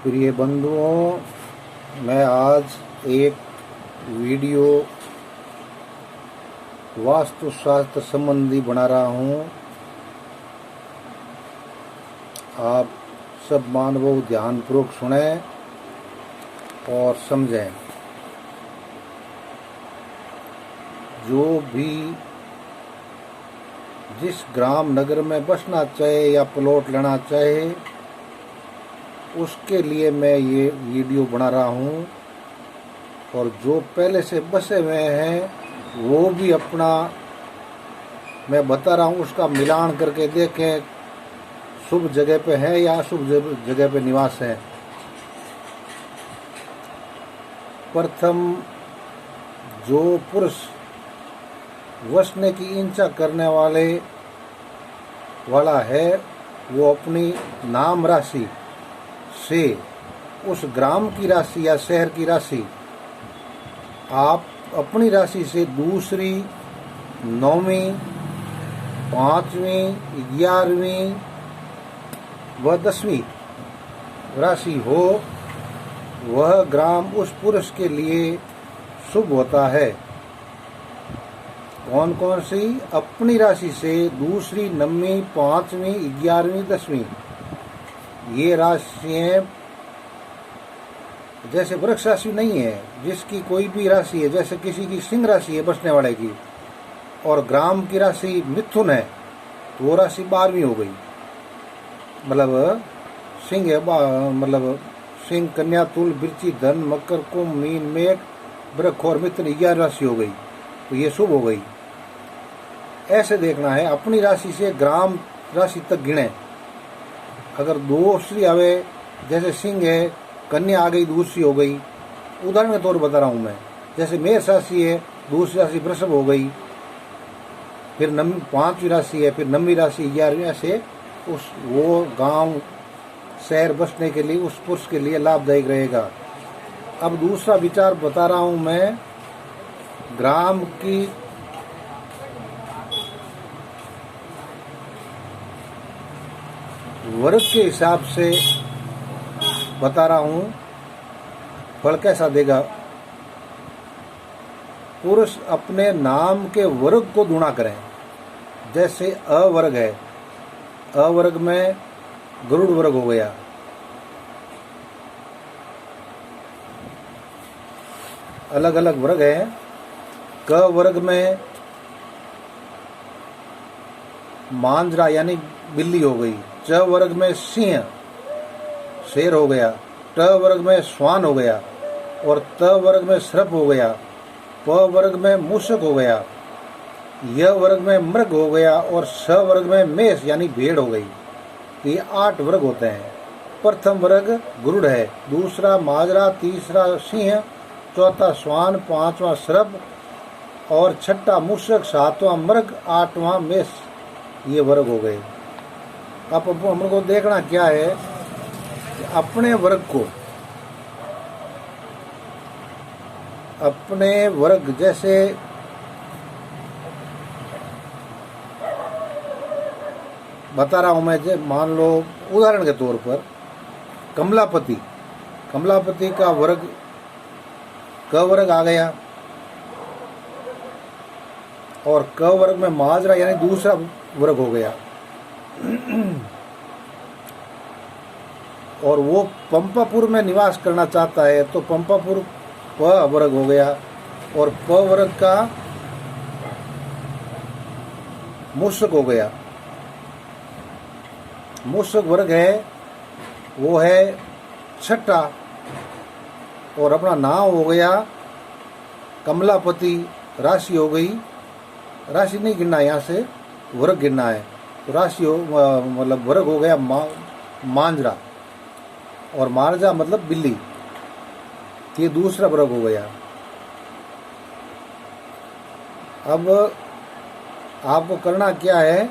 प्रिय बंधुओं, मैं आज एक वीडियो वास्तुशास्त्र संबंधी बना रहा हूँ। आप सब मानव ध्यानपूर्वक सुनें और समझें। जो भी जिस ग्राम नगर में बसना चाहे या प्लॉट लेना चाहे, उसके लिए मैं ये वीडियो बना रहा हूँ। और जो पहले से बसे हुए हैं वो भी अपना मैं बता रहा हूँ, उसका मिलान करके देखें शुभ जगह पे है या अशुभ जगह पे निवास है। प्रथम, जो पुरुष वसने की इच्छा करने वाला है वो अपनी नाम राशि से उस ग्राम की राशि या शहर की राशि आप अपनी राशि से दूसरी, 9वीं, 5वीं, 11वीं व 10वीं राशि हो, वह ग्राम उस पुरुष के लिए शुभ होता है। कौन कौन सी? अपनी राशि से दूसरी, 9वीं, 5वीं, 11वीं, 10वीं ये राशियाँ जैसे वृक्ष राशि नहीं है, जिसकी कोई भी राशि है, जैसे किसी की सिंह राशि है बसने वाले की और ग्राम की राशि मिथुन है, तो वो राशि 12वीं हो गई। मतलब सिंह है, मतलब सिंह, कन्या, तुल, वृश्चिक, धन, मकर, कुंभ, मीन, मेष, वृक्ष और मिथुन 11 राशि हो गई, तो ये शुभ हो गई। ऐसे देखना है, अपनी राशि से ग्राम राशि तक गिने। अगर दूसरी आवे, जैसे सिंह है, कन्या आ गई, दूसरी हो गई, उदाहरण के तौर पर बता रहा हूँ मैं। जैसे मेष राशि है, दूसरी राशि वृषभ हो गई, फिर 5वीं राशि है, फिर 9वीं राशि, 11वीं, ऐसे वो गांव शहर बसने के लिए उस पुरुष के लिए लाभदायक रहेगा। अब दूसरा विचार बता रहा हूँ मैं, ग्राम की वर्ग के हिसाब से बता रहा हूँ, फल कैसा देगा। पुरुष अपने नाम के वर्ग को गुणा करें। जैसे अवर्ग है, अवर्ग में गरुड़ वर्ग हो गया, अलग अलग वर्ग है। क वर्ग में मांजरा यानी बिल्ली हो गई। च वर्ग में सिंह, शेर हो गया। ट वर्ग में श्वान हो गया और त वर्ग में सर्प हो गया। प वर्ग में मूषक हो गया। य वर्ग में मृग हो गया और स वर्ग में मेष यानी भेड़ हो गई। ये 8 वर्ग होते हैं। प्रथम वर्ग गरुड़ है, दूसरा माजरा, तीसरा सिंह, चौथा श्वान, 5वां सर्प और 6ठा मूषक, 7वां मृग, 8वां मेष। ये वर्ग हो गए। अब हमको देखना क्या है, अपने वर्ग को, अपने वर्ग जैसे बता रहा हूं मैं। मान लो उदाहरण के तौर पर कमलापति का वर्ग क वर्ग आ गया और क वर्ग में माजरा यानी दूसरा वर्ग हो गया और वो पंपापुर में निवास करना चाहता है, तो पंपापुर प वर्ग हो गया और प वर्ग का मूषक हो गया। मूषक वर्ग है, वो है 6ठा और अपना नाम हो गया कमलापति। राशि हो गई, राशि नहीं गिनना, यहाँ से वर्ग गिनना है। तो राशि मतलब वर्ग हो गया मांजरा और मार्जा मतलब बिल्ली, ये दूसरा वर्ग हो गया। अब आपको करना क्या है,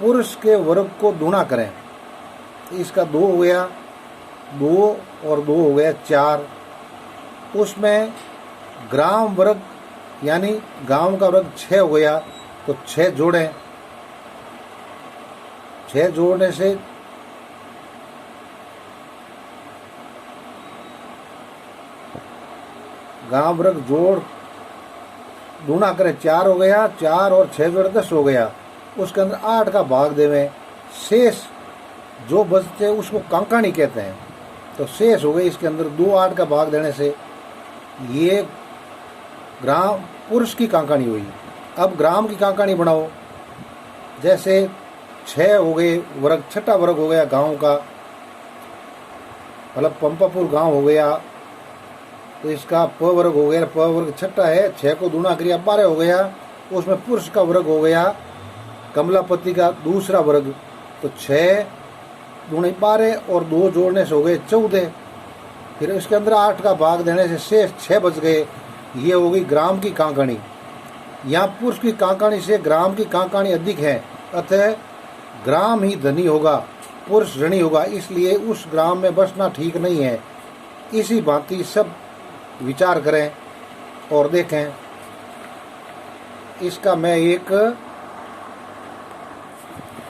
पुरुष के वर्ग को गुणा करें। इसका 2 हो गया, 2 और 2 हो गया 4। उसमें ग्राम वर्ग यानी गांव का वर्ग 6 हो गया, तो 6 जोड़ें। 6 जोड़ने से गांव वर्ग जोड़ गुणा करें 4 हो गया, 4 और 6 जोड़े 10 हो गया, उसके अंदर 8 का भाग देवें, शेष जो बचते हैं उसको कांकाणी कहते हैं। तो शेष हो गई इसके अंदर 2 8 का भाग देने से ये ग्राम पुरुष की कांकाणी हुई। अब ग्राम की कांकाणी बनाओ, जैसे 6 हो गए वर्ग, छठा वर्ग हो गया गांव का, मतलब पंपापुर गांव हो गया, तो इसका प वर्ग हो गया, प वर्ग छठा है, 6 को दूना करिया 12 हो गया, उसमें पुरुष का वर्ग हो गया, कमलापति का दूसरा वर्ग, तो 6 दूनी 12 और 2 जोड़ने से हो गए 14। फिर इसके अंदर 8 का भाग देने से शेष 6 बच गए, ये हो गई ग्राम की कांकाणी। यहाँ पुरुष की कांकाणी से ग्राम की कांकाणी अधिक है, अतः ग्राम ही धनी होगा, पुरुष ऋणी होगा, इसलिए उस ग्राम में बसना ठीक नहीं है। इसी भांति सब विचार करें और देखें। इसका मैं एक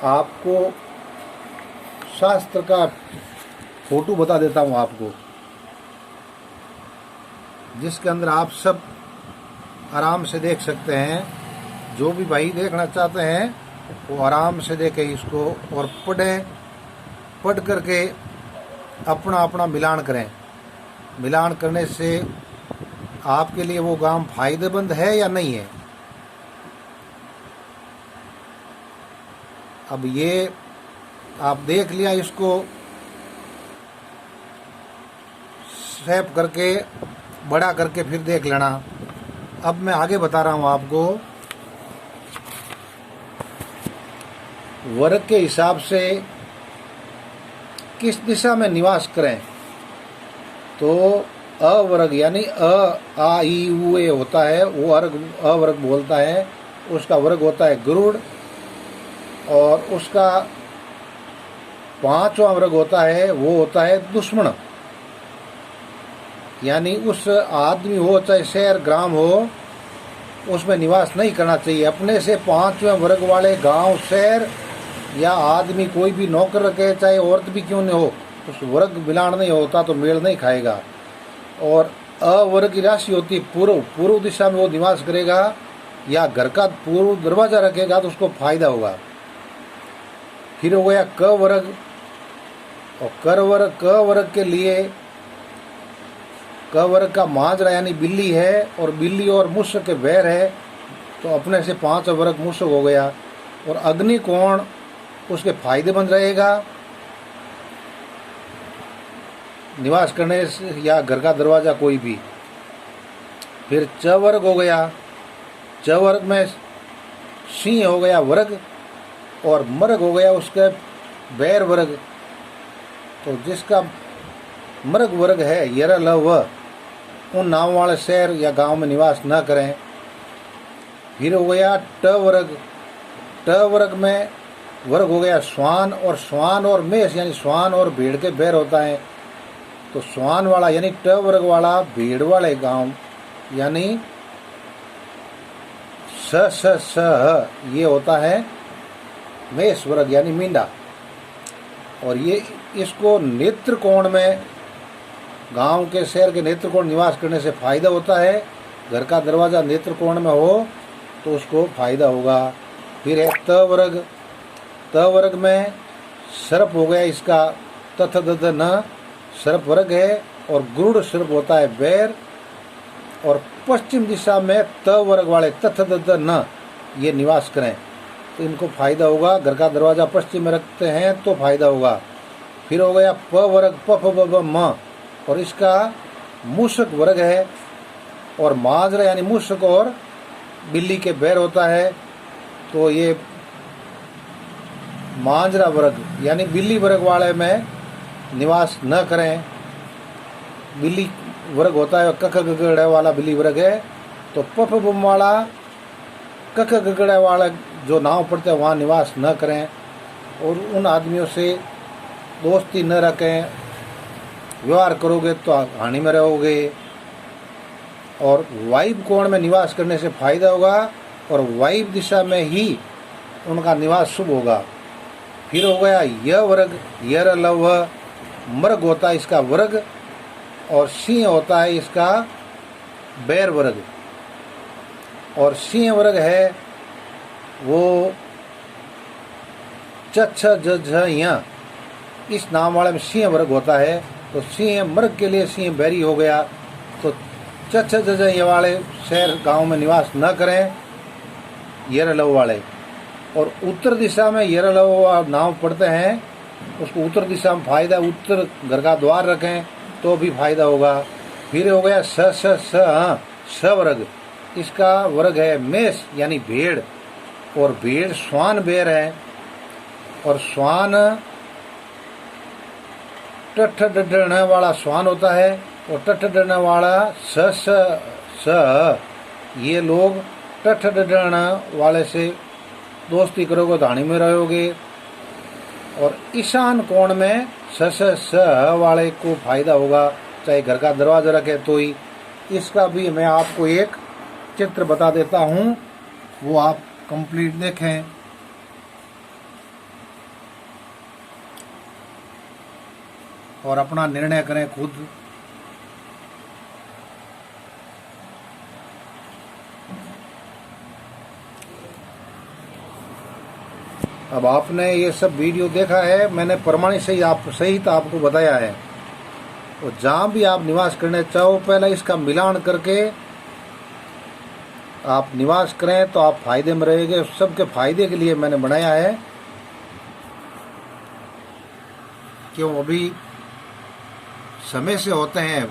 आपको शास्त्र का फोटो बता देता हूँ आपको, जिसके अंदर आप सब आराम से देख सकते हैं। जो भी भाई देखना चाहते हैं वो आराम से देखें इसको और पढ़ें, पढ़ करके अपना अपना मिलान करें। मिलान करने से आपके लिए वो काम फायदेमंद है या नहीं है। अब ये आप देख लिया, इसको सेव करके बड़ा करके फिर देख लेना। अब मैं आगे बता रहा हूँ आपको, वर्ग के हिसाब से किस दिशा में निवास करें। तो अवर्ग यानी आ ई उ ए होता है, वो अवर्ग बोलता है, उसका वर्ग होता है गरुड़, और उसका 5वां वर्ग होता है वो होता है दुश्मन। यानी उस आदमी हो चाहे शहर ग्राम हो, उसमें निवास नहीं करना चाहिए। अपने से 5वें वर्ग वाले गांव शहर या आदमी कोई भी नौकर रखे, चाहे औरत भी क्यों नहीं हो, उस वर्ग मिलान नहीं होता तो मेल नहीं खाएगा। और अवर्ग की राशि होती है पूर्व दिशा में वो निवास करेगा या घर का पूर्व दरवाजा रखेगा तो उसको फायदा होगा। फिर हो गया क वर्ग, और क वर्ग के लिए क वर्ग का माजरा यानी बिल्ली है, और बिल्ली और मुश्क के बैर है, तो अपने से 5 वर्ग मुश्क हो गया। और अग्नि कोण उसके फायदेमंद रहेगा निवास करने से, या घर का दरवाजा कोई भी। फिर च वर्ग हो गया, च वर्ग में सिंह हो गया वर्ग, और मर्ग हो गया उसके बैर वर्ग। तो जिसका मर्ग वर्ग है यर लव, उन नाम वाले शहर या गांव में निवास न करें। फिर हो गया ट वर्ग, ट वर्ग में वर्ग हो गया श्वान, और श्वान और मेष यानी श्वान और भीड़ के बैर होता है। तो श्वान वाला यानी ट वर्ग वाला भीड़ वाले गांव यानी स ये होता है मेष वर्ग यानी मींडा। और ये इसको नेत्र कोण में, गांव के शहर के नेत्र कोण निवास करने से फायदा होता है। घर का दरवाजा नेत्र कोण में हो तो उसको फायदा होगा। फिर है त वर्ग, त वर्ग में सर्प हो गया, इसका तथ दध न सर्प वर्ग है, और गुरुड़ सर्प होता है बैर। और पश्चिम दिशा में त वर्ग वाले तथ दध न ये निवास करें तो इनको फायदा होगा। घर का दरवाजा पश्चिम में रखते हैं तो फायदा होगा। फिर हो गया प वर्ग, प फ ब म, और इसका मूषक वर्ग है, और माजरा यानी मूषक और बिल्ली के बैर होता है। तो ये माजरा वर्ग यानी बिल्ली वर्ग वाले में निवास न करें। बिल्ली वर्ग होता है, कख गगड़े वाला बिल्ली वर्ग है। तो पफ बम वाला कख गगड़े वाला जो नाव पड़ते हैं वहाँ निवास न करें, और उन आदमियों से दोस्ती न रखें। व्यवहार करोगे तो हानि में रहोगे। और वायव्य कोण में निवास करने से फायदा होगा, और वायव्य दिशा में ही उनका निवास शुभ होगा। फिर हो गया य वर्ग, यर लव मर्ग होता है इसका वर्ग, और सिंह होता है इसका बैर वर्ग, और सिंह वर्ग है वो चच्छ झ य, इस नाम वाले में सिंह वर्ग होता है। तो सिंह मर्ग के लिए सिंह बैरी हो गया। तो चच्छ झ य वाले शहर गांव में निवास न करें, येरलव वाले। और उत्तर दिशा में येरलव नाम पढ़ते हैं, उसको उत्तर दिशा में फायदा, उत्तर घर का द्वार रखें तो भी फायदा होगा। फिर हो गया स स स स वर्ग, इसका वर्ग है मेष यानी भेड़, और भेड़ श्वान बैर है, और श्वान टठ डढ़ने वाला श्वान होता है, और टठ डढ़ने वाला स स स, ये लोग टठ डढ़ने वाले से दोस्ती करोगे धानी में रहोगे। और ईशान कोण में स स स वाले को फायदा होगा, चाहे घर का दरवाजा रखे तो ही। इसका भी मैं आपको एक चित्र बता देता हूँ, वो आप कंप्लीट देखें। और अपना निर्णय करें खुद। अब आपने ये सब वीडियो देखा है, मैंने प्रमाणित सहित आपको बताया है। और जहाँ भी आप निवास करने चाहो, पहले इसका मिलान करके आप निवास करें तो आप फायदे में रहेंगे। सबके फायदे के लिए मैंने बनाया है। क्यों, अभी समय से होते हैं,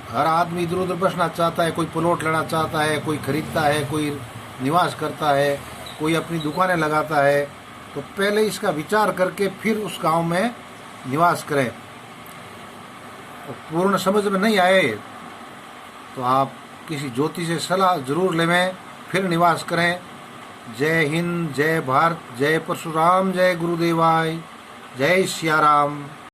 हर आदमी इधर उधर बसना चाहता है, कोई प्लॉट लेना चाहता है, कोई खरीदता है, कोई निवास करता है, कोई अपनी दुकानें लगाता है। तो पहले इसका विचार करके फिर उस गांव में निवास करें। पूर्ण समझ में नहीं आए तो आप किसी ज्योतिष से सलाह जरूर लेवें, फिर निवास करें। जय हिंद, जय भारत, जय परशुराम, जय गुरुदेवाय, जय सिया राम।